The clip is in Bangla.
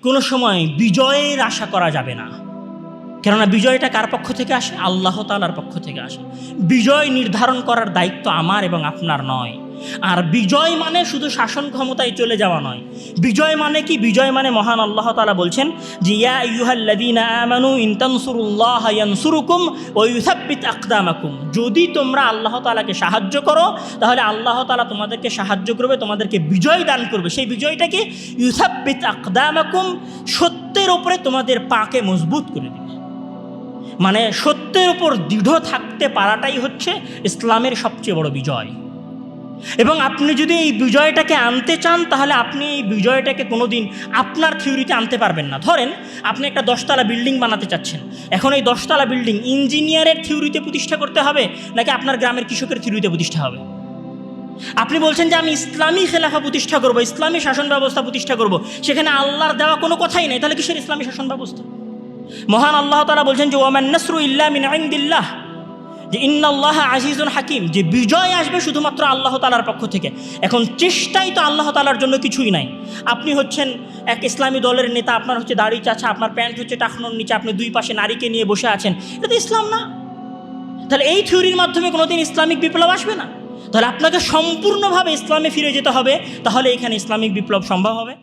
কোনো সময় বিজয়ের আশা করা যাবে না। কেননা বিজয়টা কার পক্ষ থেকে আসে? আল্লাহ তাআলার পক্ষ থেকে আসে। বিজয় নির্ধারণ করার দায়িত্ব আমার এবং আপনার নয়। আর বিজয় মানে শুধু শাসন ক্ষমতায় চলে যাওয়া নয়। বিজয় মানে কি? বিজয় মানে মহান আল্লাহ তাআলা বলছেন যে ইয়া আইয়ুহাল্লাযীনা আমানু ইন তানসুরুল্লাহা ইয়ানসুরুকুম ওয়া ইউসাব্বিত আকদামাকুম। যদি তোমরা আল্লাহ তাআলাকে সাহায্য করো তাহলে আল্লাহ তাআলা তোমাদেরকে সাহায্য করবে, তোমাদেরকে বিজয় দান করবে। সেই বিজয়টা কি? ইউসাব্বিত আকদামাকুম, সত্যের উপরে তোমাদের পাকে মজবুত করে দেবে। মানে সত্যের উপর দৃঢ় থাকতে পারাটাই হচ্ছে ইসলামের সবচেয়ে বড় বিজয়। এবং আপনি যদি এই বিজয়টাকে আনতে চান তাহলে আপনি এই বিজয়টাকে কোনোদিন আপনার থিওরিতে আনতে পারবেন না। ধরেন আপনি একটা 10তলা বিল্ডিং বানাতে চাচ্ছেন। এখন এই 10তলা বিল্ডিং ইঞ্জিনিয়ারের থিওরিতে প্রতিষ্ঠা করতে হবে নাকি আপনার গ্রামের কৃষকের থিওরিতে প্রতিষ্ঠা হবে? আপনি বলছেন যে আমি ইসলামী খেলাফা প্রতিষ্ঠা করব, ইসলামী শাসন ব্যবস্থা প্রতিষ্ঠা করব, সেখানে আল্লাহর দেওয়া কোনো কথাই নেই, তাহলে কিসের ইসলামী শাসন ব্যবস্থা? মহান আল্লাহ তাআলা বলছেন যে ওয়ামান নাসরু ইল্লা মিন ইনদিল্লাহ, যে ইন্নাল্লাহা আজিজুন হাকিম, যে বিজয় আসবে শুধুমাত্র আল্লাহ তাআলার পক্ষ থেকে। এখন চেষ্টাই তো আল্লাহ তাআলার জন্য কিছুই নাই। আপনি হচ্ছেন এক ইসলামী দলের নেতা, আপনার হচ্ছে দাড়ি চাচা, আপনার প্যান্ট হচ্ছে টাকনোর নিচে, আপনি দুই পাশে নারীকে নিয়ে বসে আছেন, এটা তো ইসলাম না। তাহলে এই থিওরির মাধ্যমে কোনোদিন ইসলামিক বিপ্লব আসবে না। তাহলে আপনাকে সম্পূর্ণভাবে ইসলামে ফিরে যেতে হবে, তাহলে এখানে ইসলামিক বিপ্লব সম্ভব হবে।